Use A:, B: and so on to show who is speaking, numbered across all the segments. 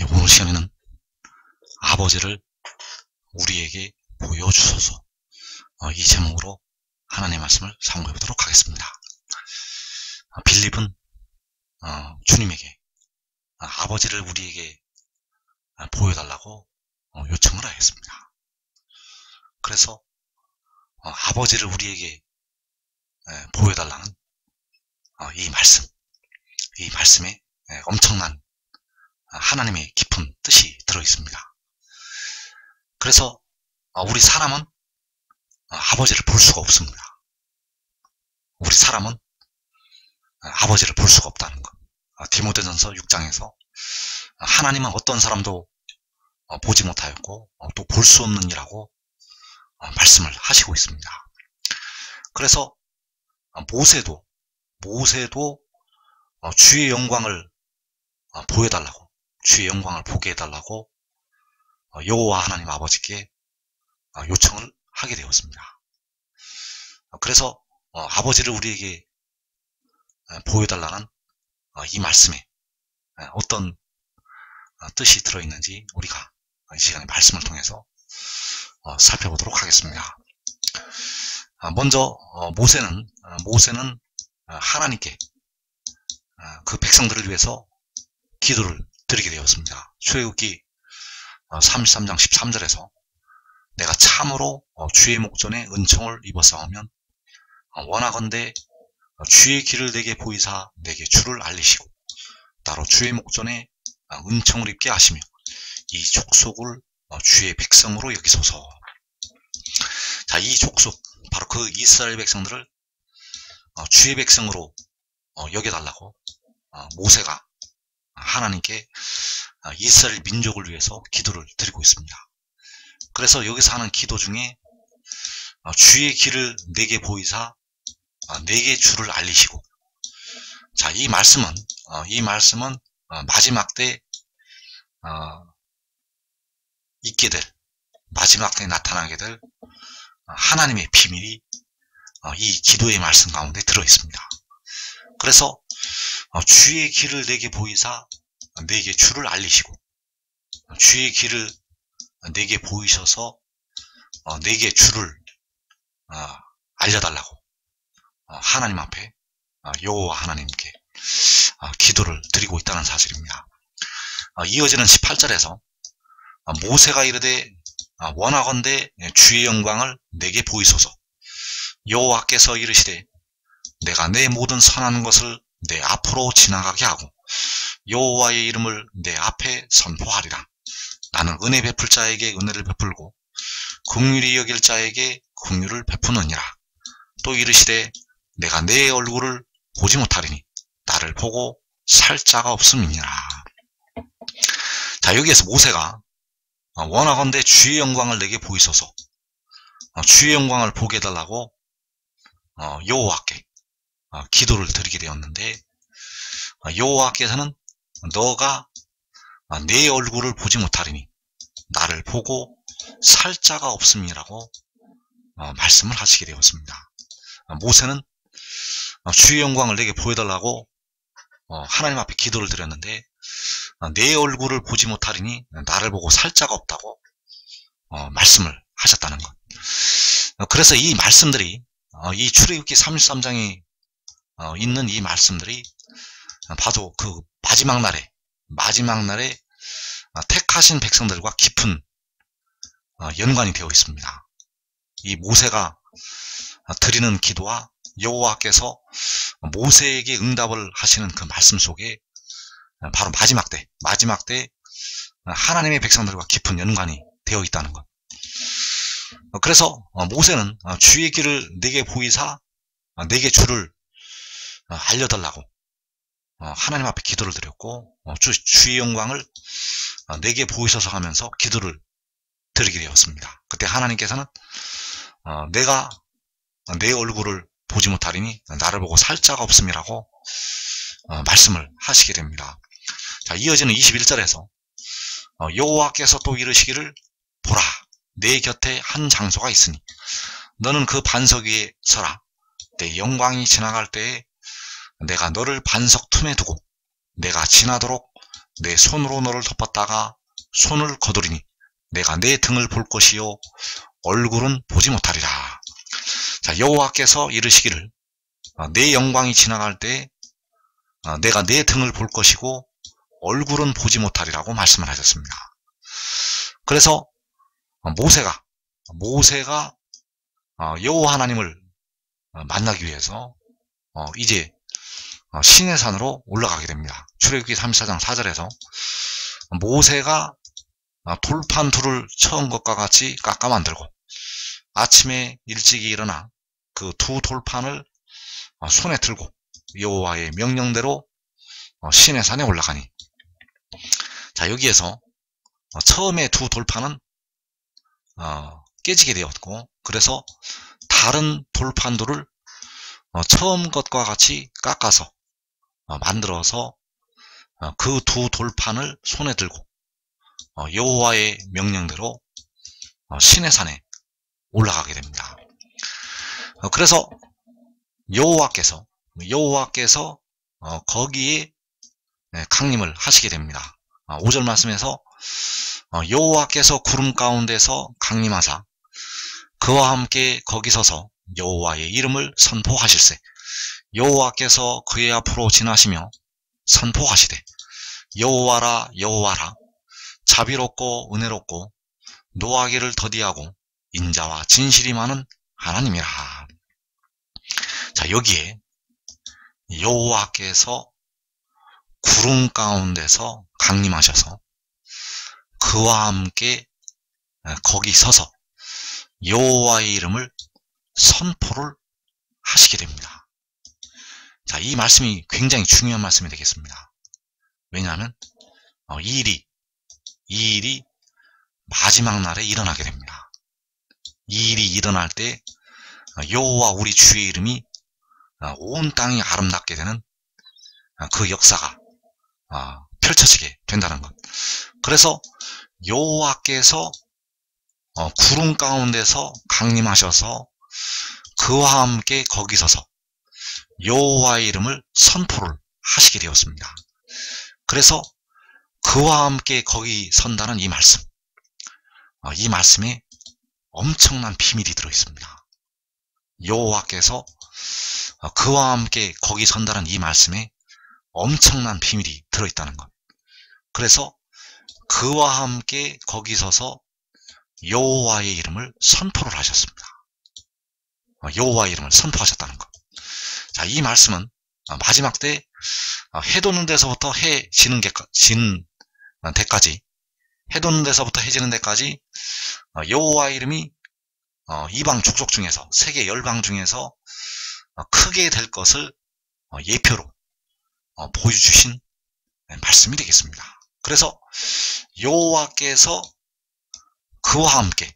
A: 오늘 시간에는 아버지를 우리에게 보여주소서, 이 제목으로 하나님의 말씀을 사모해 보도록 하겠습니다. 빌립은 주님에게 아버지를 우리에게 보여달라고 요청을 하였습니다. 그래서 아버지를 우리에게 보여달라는 이 말씀에 엄청난 하나님의 깊은 뜻이 들어있습니다. 그래서 우리 사람은 아버지를 볼 수가 없습니다. 우리 사람은 아버지를 볼 수가 없다는 것. 디모데전서 6장에서 하나님은 어떤 사람도 보지 못하였고 또 볼 수 없는 이라고 말씀을 하시고 있습니다. 그래서 모세도 주의 영광을 보여달라고, 주의 영광을 보게 해달라고 여호와 하나님 아버지께 요청을 하게 되었습니다. 그래서 아버지를 우리에게 보여달라는 이 말씀에 어떤 뜻이 들어있는지 우리가 이 시간에 말씀을 통해서 살펴보도록 하겠습니다. 먼저 모세는 하나님께 그 백성들을 위해서 기도를 드리게 되었습니다. 출애굽기 33장 13절에서 내가 참으로 주의 목전에 은총을 입었사오면 원하건대 주의 길을 내게 보이사 내게 주를 알리시고 따로 주의 목전에 은총을 입게 하시며 이 족속을 주의 백성으로 여기소서. 자, 이 족속, 바로 그 이스라엘 백성들을 주의 백성으로 여겨달라고 모세가 하나님께 이스라엘 민족을 위해서 기도를 드리고 있습니다. 그래서 여기서 하는 기도 중에 주의 길을 내게 보이사 내게 주를 알리시고, 자, 이 말씀은 마지막 때 있게 될, 마지막 때 나타나게 될 하나님의 비밀이 이 기도의 말씀 가운데 들어 있습니다. 그래서 주의 길을 내게 보이사 내게 주를 알리시고, 주의 길을 내게 보이셔서 내게 주를 알려달라고 하나님 앞에 여호와 하나님께 기도를 드리고 있다는 사실입니다. 이어지는 18절에서 모세가 이르되 원하건대 주의 영광을 내게 보이소서. 여호와께서 이르시되 내가 내 모든 선한 것을 내 앞으로 지나가게 하고 여호와의 이름을 내 앞에 선포하리라. 나는 은혜 베풀 자에게 은혜를 베풀고 긍휼히 여길 자에게 긍휼을 베푸느니라. 또 이르시되 내가 내 얼굴을 보지 못하리니 나를 보고 살 자가 없음이니라. 자, 여기에서 모세가 원하건대 주의 영광을 내게 보이소서, 주의 영광을 보게 해달라고 여호와께 기도를 드리게 되었는데, 여호와께서는 너가 내 얼굴을 보지 못하리니 나를 보고 살 자가 없음이라고 말씀을 하시게 되었습니다. 모세는 주의 영광을 내게 보여달라고 하나님 앞에 기도를 드렸는데 내 얼굴을 보지 못하리니 나를 보고 살 자가 없다고 말씀을 하셨다는 것. 그래서 이 말씀들이, 이 출애굽기 33장에 있는 이 말씀들이 바로 그 마지막 날에 택하신 백성들과 깊은 연관이 되어 있습니다. 이 모세가 드리는 기도와 여호와께서 모세에게 응답을 하시는 그 말씀 속에 바로 마지막 때 하나님의 백성들과 깊은 연관이 되어 있다는 것. 그래서 모세는 주의 길을 내게 보이사 내게 주를 알려달라고 하나님 앞에 기도를 드렸고, 주의 영광을 내게 보이셔서 하면서 기도를 드리게 되었습니다. 그때 하나님께서는 내가 내 얼굴을 보지 못하리니 나를 보고 살 자가 없음이라고 말씀을 하시게 됩니다. 자, 이어지는 21절에서 여호와께서 또 이르시기를 보라, 내 곁에 한 장소가 있으니 너는 그 반석 위에 서라. 내 영광이 지나갈 때에 내가 너를 반석 틈에 두고 내가 지나도록 내 손으로 너를 덮었다가 손을 거두리니 내가 내 등을 볼 것이요 얼굴은 보지 못하리라. 자, 여호와께서 이르시기를 내 영광이 지나갈 때 내가 내 등을 볼 것이고 얼굴은 보지 못하리라고 말씀을 하셨습니다. 그래서 모세가 여호와 하나님을 만나기 위해서 이제 시내산으로 올라가게 됩니다. 출애굽기 34장 4절에서 모세가 돌판 둘을 처음 것과 같이 깎아 만들고 아침에 일찍이 일어나 그 두 돌판을 손에 들고 여호와의 명령대로 시내산에 올라가니, 자, 여기에서 처음에 두 돌판은 깨지게 되었고, 그래서 다른 돌판들을 처음 것과 같이 깎아서 만들어서 그 두 돌판을 손에 들고 여호와의 명령대로 시내산에 올라가게 됩니다. 그래서 여호와께서 거기에 강림을 하시게 됩니다. 5절 말씀에서 여호와께서 구름 가운데서 강림하사 그와 함께 거기 서서 여호와의 이름을 선포하실세. 여호와께서 그의 앞으로 지나시며 선포하시되 여호와라 여호와라 자비롭고 은혜롭고 노하기를 더디하고 인자와 진실이 많은 하나님이라. 자, 여기에 여호와께서 구름 가운데서 강림하셔서 그와 함께 거기 서서 여호와의 이름을 선포를 하시게 됩니다. 자, 이 말씀이 굉장히 중요한 말씀이 되겠습니다. 왜냐하면 이 일이 마지막 날에 일어나게 됩니다. 이 일이 일어날 때 여호와 우리 주의 이름이 온 땅이 아름답게 되는 그 역사가 펼쳐지게 된다는 것. 그래서 여호와께서 구름 가운데서 강림하셔서 그와 함께 거기 서서 여호와의 이름을 선포를 하시게 되었습니다. 그래서 그와 함께 거기 선다는 이 말씀, 이 말씀에 엄청난 비밀이 들어있습니다. 여호와께서 그와 함께 거기 선다는 이 말씀에 엄청난 비밀이 들어있다는 것. 그래서 그와 함께 거기 서서 여호와의 이름을 선포를 하셨습니다. 여호와의 이름을 선포하셨다는 것. 자, 이 말씀은 마지막 때 해 돋는 데서부터 해 지는 데까지, 해 돋는 데서부터 해 지는 데까지 여호와의 이름이 이방 족속 중에서, 세계 열방 중에서 크게 될 것을 예표로 보여주신 말씀이 되겠습니다. 그래서 여호와께서 그와 함께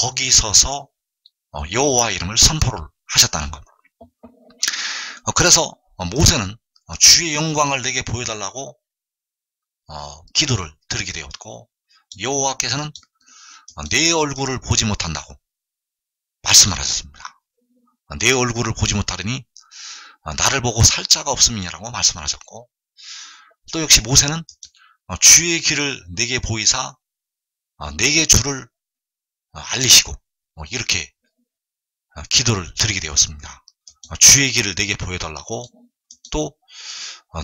A: 거기 서서 여호와의 이름을 선포를 하셨다는 것. 그래서 모세는 주의 영광을 내게 보여달라고 기도를 드리게 되었고, 여호와께서는 내 얼굴을 보지 못한다고 말씀을 하셨습니다. 내 얼굴을 보지 못하리니 나를 보고 살 자가 없음이냐라고 말씀을 하셨고, 또 역시 모세는 주의 길을 내게 보이사 내게 주를 알리시고 이렇게 기도를 드리게 되었습니다. 주의 길을 내게 보여달라고, 또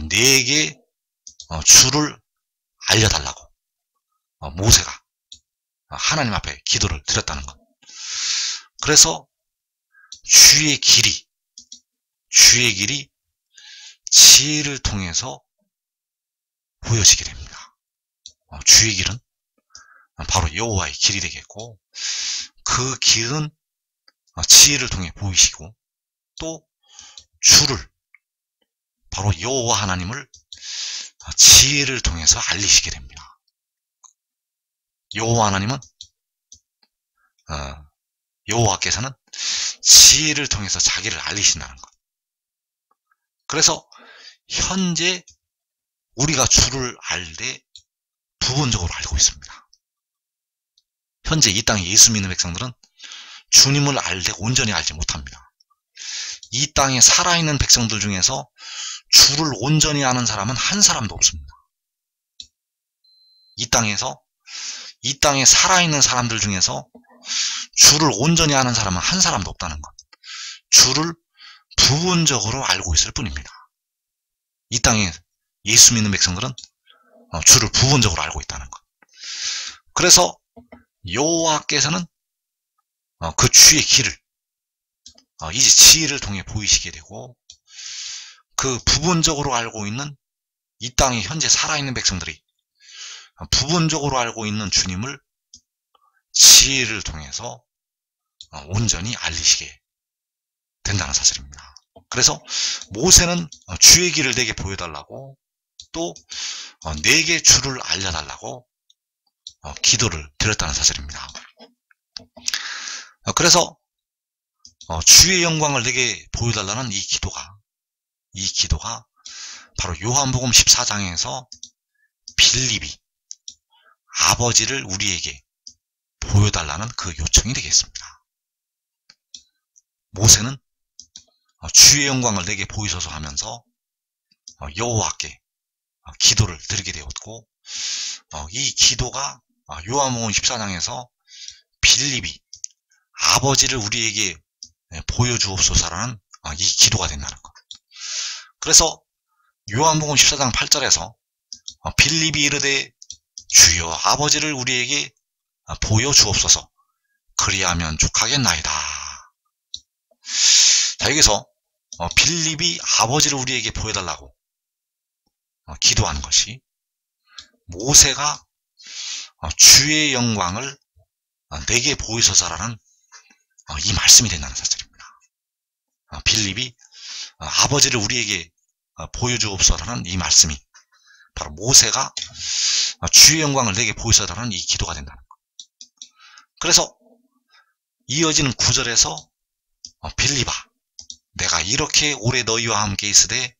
A: 내게 주를 알려달라고 모세가 하나님 앞에 기도를 드렸다는 것. 그래서 주의 길이 지혜를 통해서 보여지게 됩니다. 주의 길은 바로 여호와의 길이 되겠고, 그 길은 지혜를 통해 보이시고, 또 주를, 바로 여호와 하나님을 지혜를 통해서 알리시게 됩니다. 여호와 하나님은, 여호와께서는 지혜를 통해서 자기를 알리신다는 것. 그래서 현재 우리가 주를 알되 부분적으로 알고 있습니다. 현재 이 땅에 예수 믿는 백성들은 주님을 알되 온전히 알지 못합니다. 이 땅에 살아있는 백성들 중에서 주를 온전히 아는 사람은 한 사람도 없습니다. 이 땅에 살아있는 사람들 중에서 주를 온전히 아는 사람은 한 사람도 없다는 것. 주를 부분적으로 알고 있을 뿐입니다. 이 땅에 예수 믿는 백성들은 주를 부분적으로 알고 있다는 것. 그래서 여호와께서는 그 주의 길을 이제 지혜를 통해 보이시게 되고, 그 부분적으로 알고 있는 이 땅에 현재 살아있는 백성들이 부분적으로 알고 있는 주님을 지혜를 통해서 온전히 알리시게 된다는 사실입니다. 그래서 모세는 주의 길을 내게 보여달라고, 또 내게 주를 알려달라고 기도를 드렸다는 사실입니다. 그래서 주의 영광을 내게 보여달라는 이 기도가 바로 요한복음 14장에서 빌립이 아버지를 우리에게 보여달라는 그 요청이 되겠습니다. 모세는 주의 영광을 내게 보이소서 하면서 여호와께 기도를 드리게 되었고, 이 기도가 요한복음 14장에서 빌립이 아버지를 우리에게 보여주옵소서라는 이 기도가 된다는 것. 그래서 요한복음 14장 8절에서 빌립이 이르되 주여 아버지를 우리에게 보여주옵소서 그리하면 족하겠나이다. 자, 여기서 빌립이 아버지를 우리에게 보여달라고 기도하는 것이 모세가 주의 영광을 내게 보이소서라는 이 말씀이 된다는 사실입니다. 빌립이 아버지를 우리에게 보여주옵소서라는 이 말씀이 바로 모세가 주의 영광을 내게 보이소서라는 이 기도가 된다는 것. 그래서 이어지는 9절에서 빌립아 내가 이렇게 오래 너희와 함께 있으되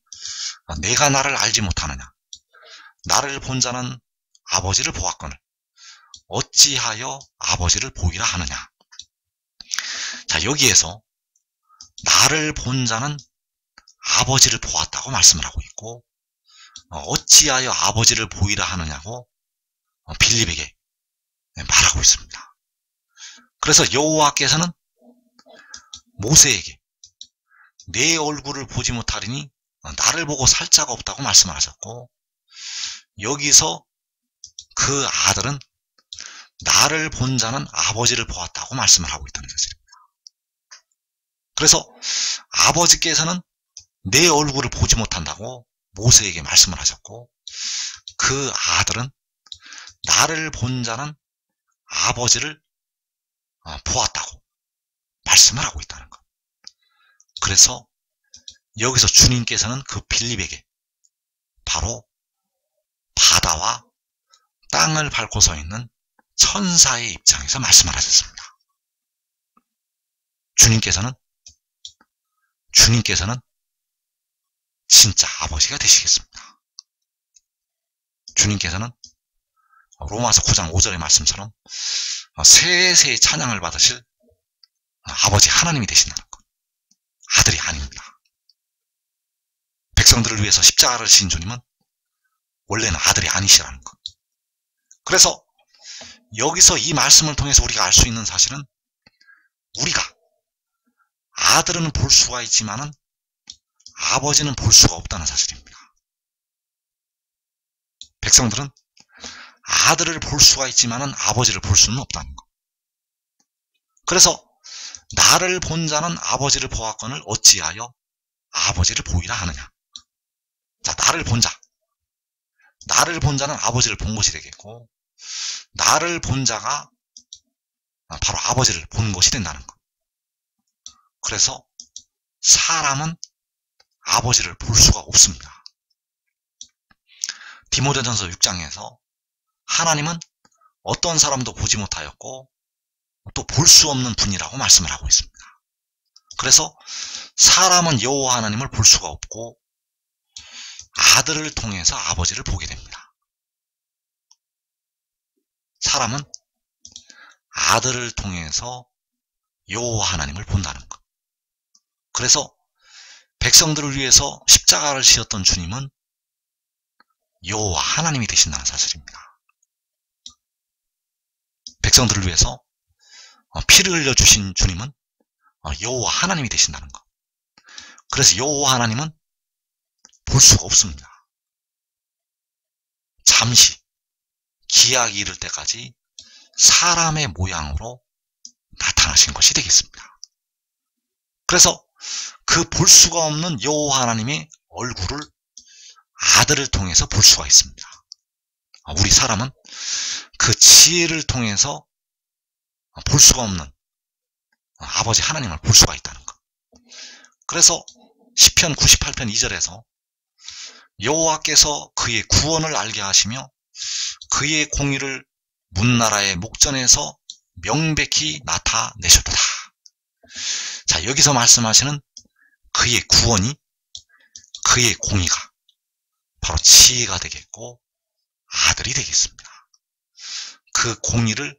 A: 내가 나를 알지 못하느냐. 나를 본 자는 아버지를 보았거늘 어찌하여 아버지를 보이라 하느냐. 자, 여기에서 나를 본 자는 아버지를 보았다고 말씀을 하고 있고, 어찌하여 아버지를 보이라 하느냐고 빌립에게 말하고 있습니다. 그래서 여호와께서는 모세에게 내 얼굴을 보지 못하리니 나를 보고 살 자가 없다고 말씀을 하셨고, 여기서 그 아들은 나를 본 자는 아버지를 보았다고 말씀을 하고 있다는 사실입니다. 그래서 아버지께서는 내 얼굴을 보지 못한다고 모세에게 말씀을 하셨고, 그 아들은 나를 본 자는 아버지를 보았다고 말씀을 하고 있다는 것. 그래서 여기서 주님께서는 그 빌립에게 바로 바다와 땅을 밟고 서 있는 천사의 입장에서 말씀을 하셨습니다. 주님께서는 진짜 아버지가 되시겠습니다. 주님께서는 로마서 9장 5절의 말씀처럼 세세의 찬양을 받으실 아버지 하나님이 되신다는 것. 아들이 아닙니다. 백성들을 위해서 십자가를 지신 주님은 원래는 아들이 아니시라는 것. 그래서 여기서 이 말씀을 통해서 우리가 알 수 있는 사실은, 우리가 아들은 볼 수가 있지만은 아버지는 볼 수가 없다는 사실입니다. 백성들은 아들을 볼 수가 있지만은 아버지를 볼 수는 없다는 것. 그래서 나를 본 자는 아버지를 보았거늘 어찌하여 아버지를 보이라 하느냐. 자, 나를 본 자는 아버지를 본 것이 되겠고, 나를 본 자가 바로 아버지를 본 것이 된다는 것. 그래서 사람은 아버지를 볼 수가 없습니다. 디모데전서 6장에서 하나님은 어떤 사람도 보지 못하였고 또 볼 수 없는 분이라고 말씀을 하고 있습니다. 그래서 사람은 여호와 하나님을 볼 수가 없고 아들을 통해서 아버지를 보게 됩니다. 사람은 아들을 통해서 여호와 하나님을 본다는 것. 그래서 백성들을 위해서 십자가를 지었던 주님은 여호와 하나님이 되신다는 사실입니다. 백성들을 위해서 피를 흘려주신 주님은 여호와 하나님이 되신다는 것. 그래서 여호와 하나님은 볼 수가 없습니다. 잠시 기약이 이를 때까지 사람의 모양으로 나타나신 것이 되겠습니다. 그래서 그 볼 수가 없는 여호와 하나님의 얼굴을 아들을 통해서 볼 수가 있습니다. 우리 사람은 그 지혜를 통해서 볼 수가 없는 아버지 하나님을 볼 수가 있다는 것. 그래서 시편 98편 2절에서 여호와께서 그의 구원을 알게 하시며 그의 공의를 문나라의 목전에서 명백히 나타내셨도다. 자, 여기서 말씀하시는 그의 구원이, 그의 공의가 바로 지혜가 되겠고 아들이 되겠습니다. 그 공의를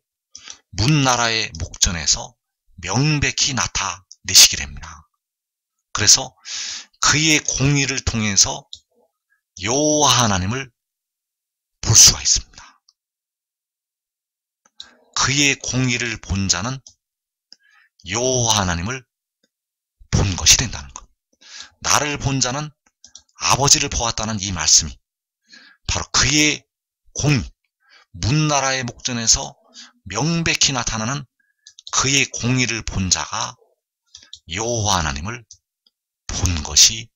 A: 문나라의 목전에서 명백히 나타내시게 됩니다. 그래서 그의 공의를 통해서 여호와 하나님을 볼 수가 있습니다. 그의 공의를 본 자는 여호와 하나님을 본 것이 된다는 것. 나를 본 자는 아버지를 보았다는 이 말씀이 바로 그의 공의, 문나라의 목전에서 명백히 나타나는 그의 공의를 본 자가 여호와 하나님을 본 것이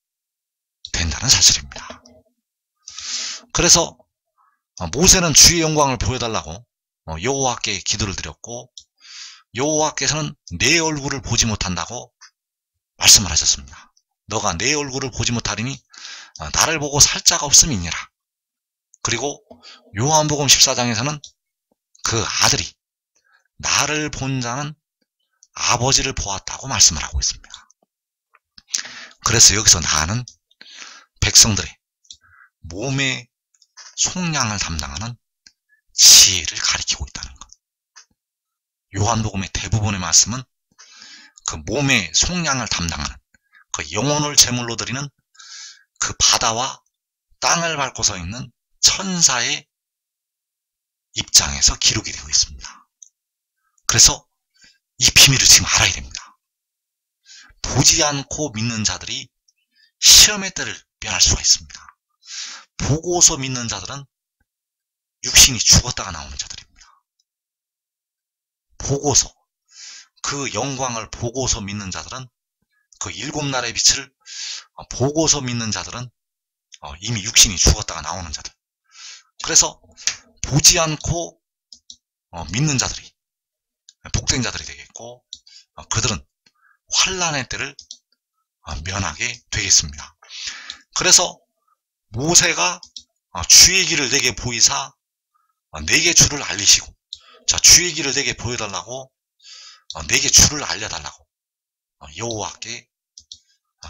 A: 된다는 사실입니다. 그래서 모세는 주의 영광을 보여달라고 여호와께 기도를 드렸고 여호와께서는 내 얼굴을 보지 못한다고 말씀을 하셨습니다. 너가 내 얼굴을 보지 못하리니 나를 보고 살 자가 없음이니라. 그리고 요한복음 14장에서는 그 아들이 나를 본 자는 아버지를 보았다고 말씀을 하고 있습니다. 그래서 여기서 나는 백성들의 몸의 속량을 담당하는 지혜를 가리키고 있다는 것. 요한복음의 대부분의 말씀은 그 몸의 속량을 담당하는 그 영혼을 제물로 드리는 그 바다와 땅을 밟고 서 있는 천사의 입장에서 기록이 되고 있습니다. 그래서 이 비밀을 지금 알아야 됩니다. 보지 않고 믿는 자들이 시험의 때를 면할 수가 있습니다. 보고서 믿는 자들은 육신이 죽었다가 나오는 자들입니다. 보고서, 그 영광을 보고서 믿는 자들은, 그 일곱 날의 빛을 보고서 믿는 자들은 이미 육신이 죽었다가 나오는 자들. 그래서 보지 않고 믿는 자들이 복된 자들이 되겠고 그들은 환난의 때를 면하게 되겠습니다. 그래서 모세가 주의 길을 내게 보이사 내게 주를 알리시고, 자, 주의 길을 내게 보여달라고 내게 주를 알려달라고 여호와께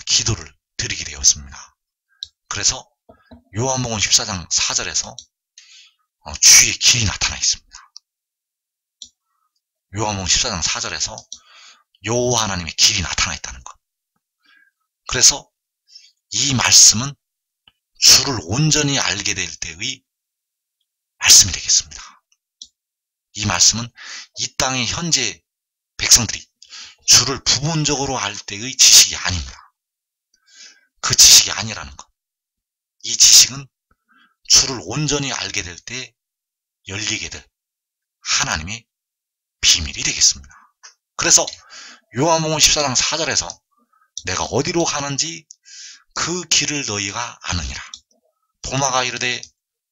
A: 기도를 드리게 되었습니다. 그래서 요한복음 14장 4절에서 주의 길이 나타나 있습니다. 요한복음 14장 4절에서 여호와 하나님의 길이 나타나 있다는 것. 그래서 이 말씀은 주를 온전히 알게 될 때의 말씀이 되겠습니다. 이 말씀은 이 땅의 현재 백성들이 주를 부분적으로 알 때의 지식이 아닙니다. 그 지식이 아니라는 것. 이 지식은 주를 온전히 알게 될 때 열리게 될 하나님의 비밀이 되겠습니다. 그래서 요한복음 14장 4절에서 내가 어디로 가는지 그 길을 너희가 아느니라. 도마가 이르되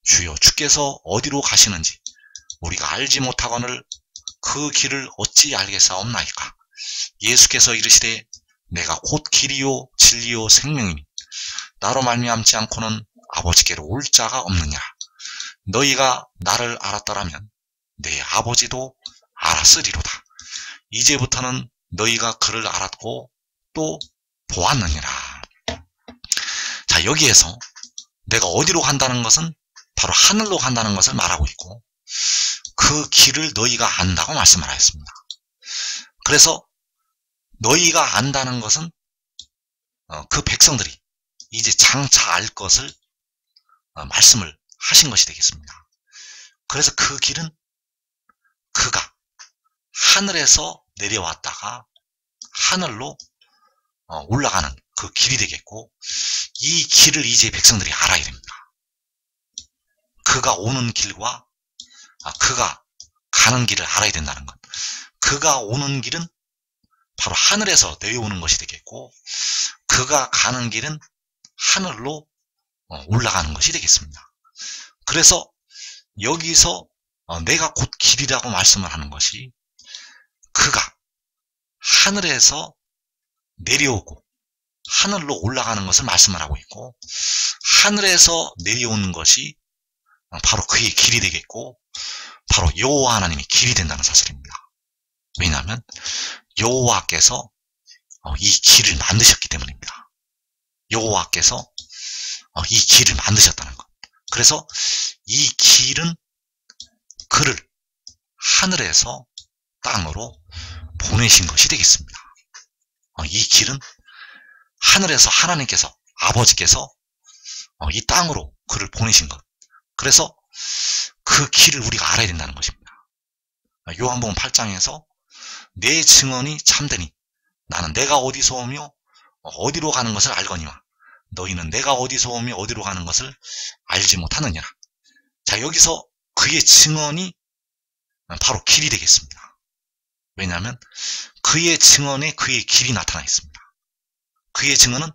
A: 주여 주께서 어디로 가시는지 우리가 알지 못하거늘 그 길을 어찌 알겠사옵나이까. 예수께서 이르시되 내가 곧 길이요 진리요 생명이니 나로 말미암지 않고는 아버지께로 올 자가 없느니라. 너희가 나를 알았더라면 내 아버지도 알았으리로다. 이제부터는 너희가 그를 알았고 또 보았느니라. 자, 여기에서 내가 어디로 간다는 것은 바로 하늘로 간다는 것을 말하고 있고 그 길을 너희가 안다고 말씀을 하였습니다. 그래서 너희가 안다는 것은 그 백성들이 이제 장차 알 것을 말씀을 하신 것이 되겠습니다. 그래서 그 길은 그가 하늘에서 내려왔다가 하늘로 올라가는 그 길이 되겠고, 이 길을 이제 백성들이 알아야 됩니다. 그가 오는 길과 그가 가는 길을 알아야 된다는 것. 그가 오는 길은 바로 하늘에서 내려오는 것이 되겠고, 그가 가는 길은 하늘로 올라가는 것이 되겠습니다. 그래서 여기서 내가 곧 길이라고 말씀을 하는 것이, 그가 하늘에서 내려오고 하늘로 올라가는 것을 말씀을 하고 있고, 하늘에서 내려오는 것이 바로 그의 길이 되겠고, 바로 여호와 하나님이 길이 된다는 사실입니다. 왜냐하면 여호와께서 이 길을 만드셨기 때문입니다. 여호와께서 이 길을 만드셨다는 것. 그래서 이 길은 그를 하늘에서 땅으로 보내신 것이 되겠습니다. 이 길은 하늘에서 하나님께서, 아버지께서 이 땅으로 그를 보내신 것. 그래서 그 길을 우리가 알아야 된다는 것입니다. 요한복음 8장에서 내 증언이 참되니 나는 내가 어디서 오며 어디로 가는 것을 알거니와 너희는 내가 어디서 오며 어디로 가는 것을 알지 못하느니라. 자, 여기서 그의 증언이 바로 길이 되겠습니다. 왜냐하면 그의 증언에 그의 길이 나타나 있습니다. 그의 증언은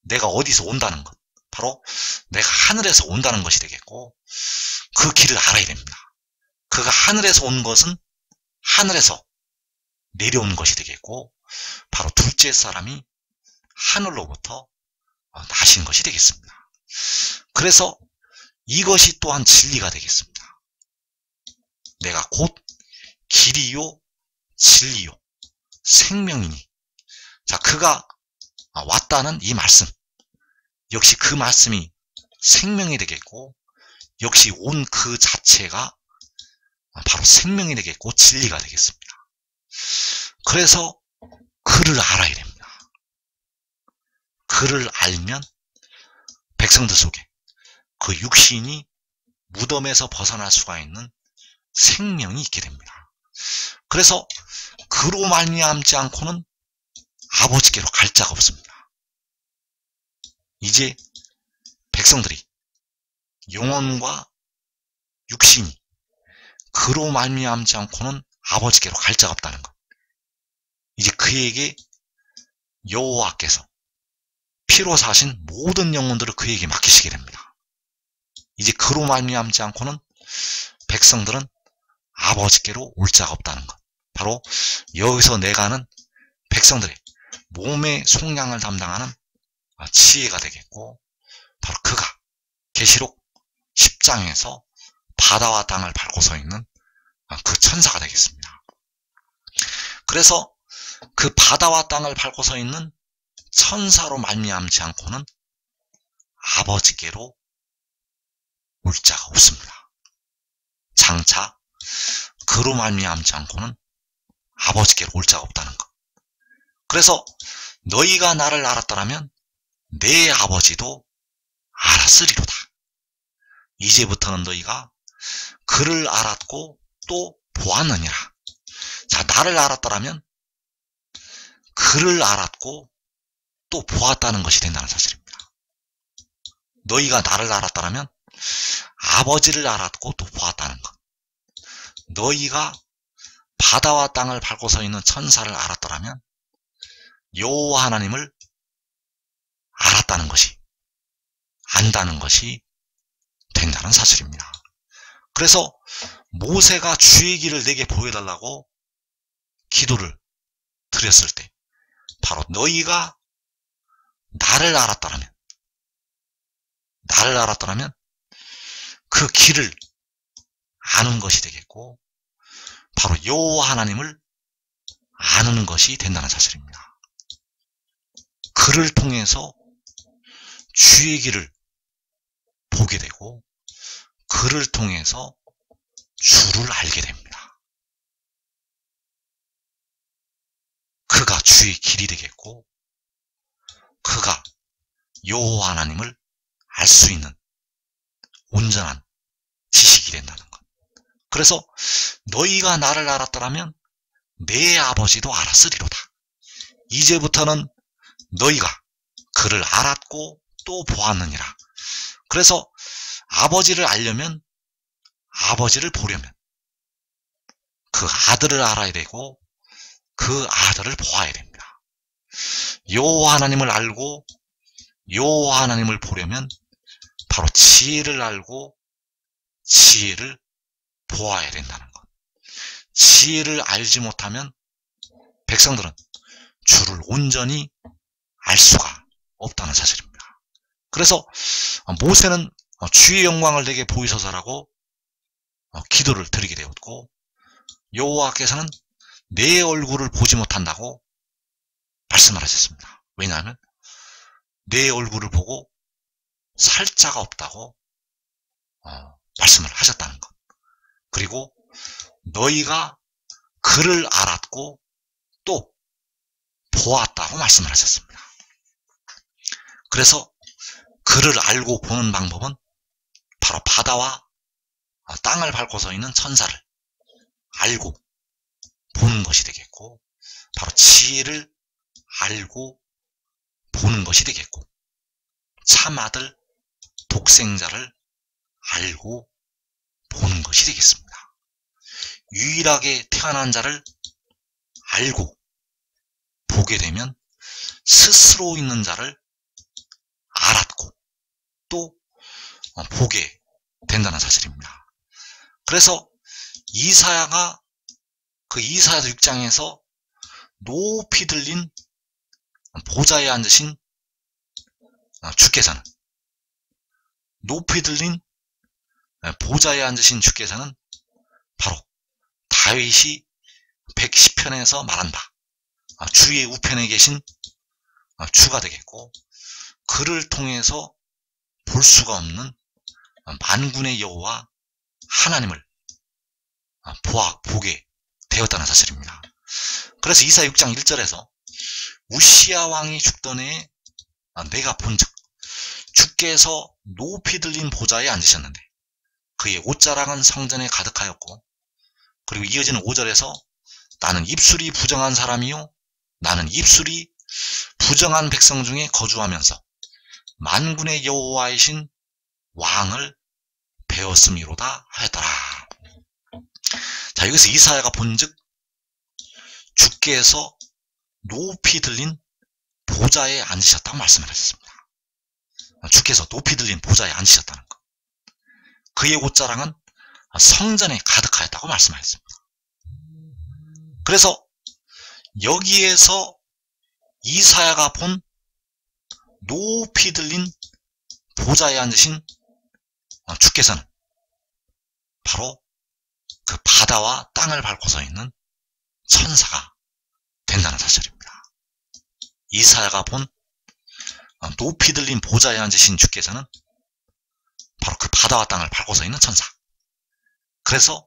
A: 내가 어디서 온다는 것, 바로 내가 하늘에서 온다는 것이 되겠고, 그 길을 알아야 됩니다. 그가 하늘에서 온 것은 하늘에서 내려온 것이 되겠고, 바로 둘째 사람이 하늘로부터 나신 것이 되겠습니다. 그래서 이것이 또한 진리가 되겠습니다. 내가 곧 길이요 진리요 생명이니. 자, 그가 왔다는 이 말씀, 역시 그 말씀이 생명이 되겠고, 역시 온 그 자체가 바로 생명이 되겠고 진리가 되겠습니다. 그래서 그를 알아야 됩니다. 그를 알면 백성들 속에 그 육신이 무덤에서 벗어날 수가 있는 생명이 있게 됩니다. 그래서 그로 말미암지 않고는 아버지께로 갈 자가 없습니다. 이제 백성들이 영혼과 육신이 그로 말미암지 않고는 아버지께로 갈 자가 없다는 것. 이제 그에게 여호와께서 피로 사신 모든 영혼들을 그에게 맡기시게 됩니다. 이제 그로 말미암지 않고는 백성들은 아버지께로 올 자가 없다는 것. 바로 여기서 내가는 백성들의 몸의 속량을 담당하는 지혜가 되겠고, 바로 그가 계시록 10장에서 바다와 땅을 밟고 서 있는 그 천사가 되겠습니다. 그래서 그 바다와 땅을 밟고 서 있는 천사로 말미암지 않고는 아버지께로 올 자가 없습니다. 장차 그로 말미암지 않고는 아버지께로 올 자가 없다는 것. 그래서 너희가 나를 알았더라면 내 아버지도 알았으리로다. 이제부터는 너희가 그를 알았고 또 보았느니라. 자, 나를 알았더라면 그를 알았고 또 보았다는 것이 된다는 사실입니다. 너희가 나를 알았더라면 아버지를 알았고 또 보았다는 것. 너희가 바다와 땅을 밟고 서 있는 천사를 알았더라면 여호와 하나님을 알았다는 것이, 안다는 것이 된다는 사실입니다. 그래서 모세가 주의 길을 내게 보여달라고 기도를 드렸을 때, 바로 너희가 나를 알았더라면 그 길을 아는 것이 되겠고, 바로 여호와 하나님을 아는 것이 된다는 사실입니다. 그를 통해서 주의 길을 보게 되고, 그를 통해서 주를 알게 됩니다. 그가 주의 길이 되겠고, 그가 여호와 하나님을 알 수 있는 온전한 지식이 된다는 것. 그래서 너희가 나를 알았더라면 내 아버지도 알았으리로다. 이제부터는 너희가 그를 알았고 또 보았느니라. 그래서 아버지를 알려면, 아버지를 보려면 그 아들을 알아야 되고 그 아들을 보아야 됩니다. 여호와 하나님을 알고 여호와 하나님을 보려면 바로 지혜를 알고 지혜를 보아야 된다는 것. 지혜를 알지 못하면 백성들은 주를 온전히 알 수가 없다는 사실입니다. 그래서 모세는 주의 영광을 내게 보이소서라고 기도를 드리게 되었고, 여호와께서는 내 얼굴을 보지 못한다고 말씀을 하셨습니다. 왜냐하면 내 얼굴을 보고 살 자가 없다고 말씀을 하셨다는 것. 그리고 너희가 그를 알았고 또 보았다고 말씀을 하셨습니다. 그래서 그를 알고 보는 방법은 바로 바다와 땅을 밟고 서 있는 천사를 알고 보는 것이 되겠고, 바로 지혜를 알고 보는 것이 되겠고, 참아들 독생자를 알고 보는 것이 되겠습니다. 유일하게 태어난 자를 알고 보게 되면 스스로 있는 자를 알았고 또 보게 된다는 사실입니다. 그래서 이사야가 그 이사야서 6장에서 높이 들린 보좌에 앉으신 주께서는, 높이 들린 보좌에 앉으신 주께서는 바로 다윗이 110편에서 말한 바 주의 우편에 계신 주가 되겠고, 그를 통해서 볼 수가 없는 만군의 여호와 하나님을 보게 되었다는 사실입니다. 그래서 이사야 6장 1절에서 우시야 왕이 죽던 해에 내가 본즉 주께서 높이 들린 보좌에 앉으셨는데 그의 옷자락은 성전에 가득하였고, 그리고 이어지는 5절에서 나는 입술이 부정한 사람이요 나는 입술이 부정한 백성 중에 거주하면서 만군의 여호와이신 왕을 배웠음이로다 하였더라. 자, 여기서 이사야가 본즉 주께서 높이 들린 보좌에 앉으셨다고 말씀을 하셨습니다. 주께서 높이 들린 보좌에 앉으셨다는 것. 그의 옷자락은 성전에 가득하였다고 말씀하셨습니다. 그래서 여기에서 이사야가 본 높이 들린 보좌에 앉으신 주께서는 바로 그 바다와 땅을 밟고 서 있는 천사가 된다는 사실입니다. 이사야가 본 높이 들린 보좌에 앉으신 주께서는 바로 그 바다와 땅을 밟고 서 있는 천사. 그래서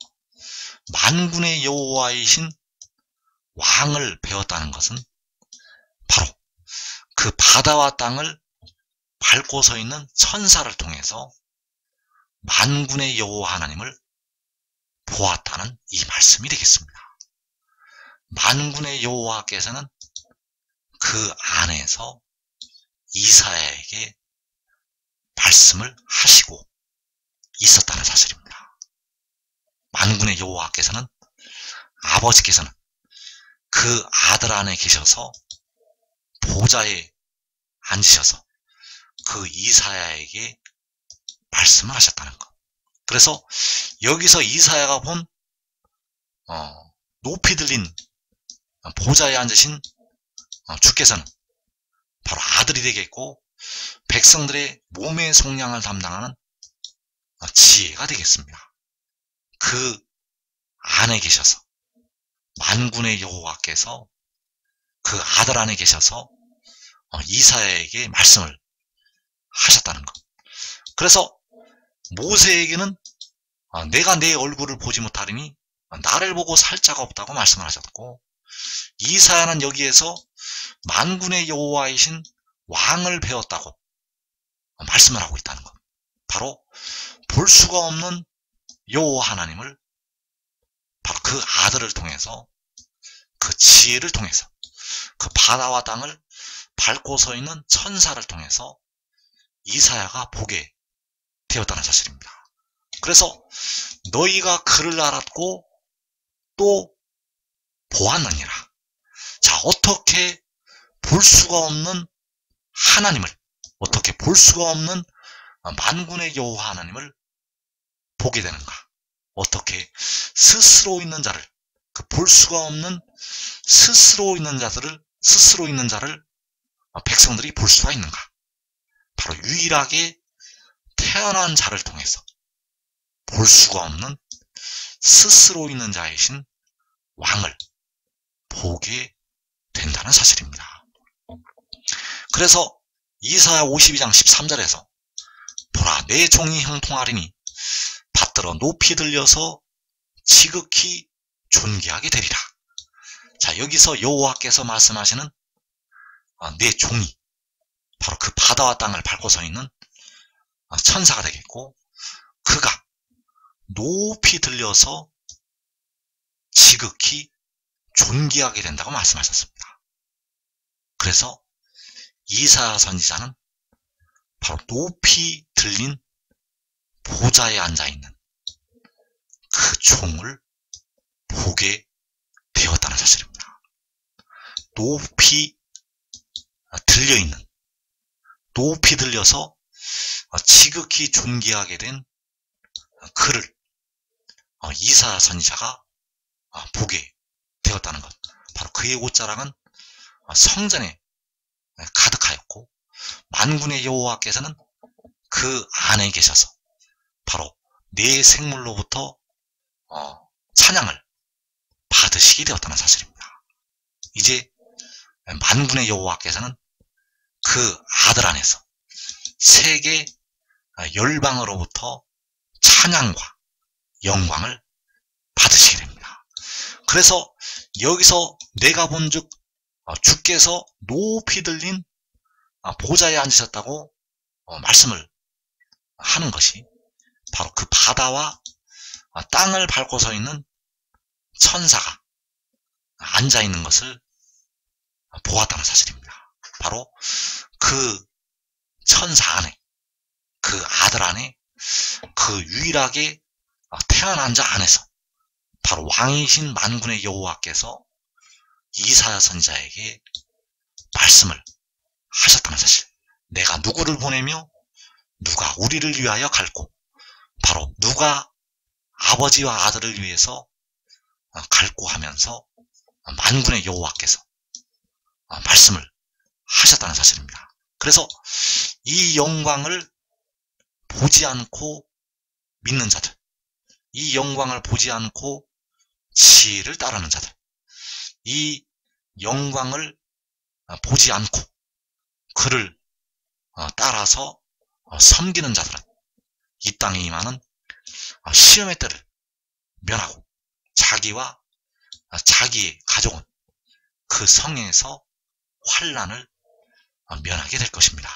A: 만군의 여호와이신 왕을 배웠다는 것은 바로 그 바다와 땅을 밟고 서 있는 천사를 통해서 만군의 여호와 하나님을 보았다는 이 말씀이 되겠습니다. 만군의 여호와께서는 그 안에서 이사야에게 말씀을 하시고 있었다는 사실입니다. 만군의 여호와께서는, 아버지께서는 그 아들 안에 계셔서 보좌에 앉으셔서 그 이사야에게 말씀을 하셨다는 것. 그래서 여기서 이사야가 본 높이 들린 보좌에 앉으신 주께서는 바로 아들이 되겠고, 백성들의 몸의 속량을 담당하는 지혜가 되겠습니다. 그 안에 계셔서 만군의 여호와께서 그 아들 안에 계셔서 이사야에게 말씀을 하셨다는 것. 그래서 모세에게는 내가 내 얼굴을 보지 못하리니 나를 보고 살 자가 없다고 말씀을 하셨고, 이사야는 여기에서 만군의 여호와이신 왕을 배웠다고 말씀을 하고 있다는 것. 바로 볼 수가 없는 여호와 하나님을 바로 그 아들을 통해서 그 지혜를 통해서 그 바다와 땅을 밟고 서 있는 천사를 통해서 이사야가 보게 되었다는 사실입니다. 그래서 너희가 그를 알았고 또 보았느니라. 자, 어떻게 볼 수가 없는 하나님을, 어떻게 볼 수가 없는 만군의 여호와 하나님을 보게 되는가? 어떻게 스스로 있는 자를, 그 볼 수가 없는 스스로 있는 자를 백성들이 볼 수가 있는가? 바로 유일하게 태어난 자를 통해서 볼 수가 없는 스스로 있는 자이신 왕을 보게 된다는 사실입니다. 그래서 이사야 52장 13절에서 보라, 내 종이 형통하리니 받들어 높이 들려서 지극히 존귀하게 되리라. 자, 여기서 여호와께서 말씀하시는 내 종이 바로 그 바다와 땅을 밟고 서 있는 천사가 되겠고, 그가 높이 들려서 지극히 존귀하게 된다고 말씀하셨습니다. 그래서 이사야 선지자는 바로 높이 들린 보좌에 앉아있는 그 종을 보게 되었다는 사실입니다. 높이 들려있는, 높이 들려서 지극히 존귀하게 된 그를 이사야 선지자가 보게 되었다는 것, 바로 그의 옷자락은 성전에 가득하였고 만군의 여호와께서는 그 안에 계셔서 바로 네 생물로부터 찬양을 받으시게 되었다는 사실입니다. 이제 만군의 여호와께서는 그 아들 안에서 세계 열방으로부터 찬양과 영광을 받으시게 됩니다. 그래서 여기서 내가 본즉 주께서 높이 들린 보좌에 앉으셨다고 말씀을 하는 것이 바로 그 바다와 땅을 밟고 서 있는 천사가 앉아있는 것을 보았다는 사실입니다. 바로 그 천사 안에, 그 아들 안에, 그 유일하게 태어난 자 안에서 바로 왕이신 만군의 여호와께서 이사야 선지자에게 말씀을 하셨다는 사실. 내가 누구를 보내며 누가 우리를 위하여 갈고, 바로 누가 아버지와 아들을 위해서 갈고 하면서 만군의 여호와께서 말씀을 하셨다는 사실입니다. 그래서 이 영광을 보지 않고 믿는 자들, 이 영광을 보지 않고 지혜를 따르는 자들, 이 영광을 보지 않고 그를 따라서 섬기는 자들은 이 땅에 임하는 시험의 때를 면하고 자기와 자기의 가족은 그 성에서 환난을 면하게 될 것입니다.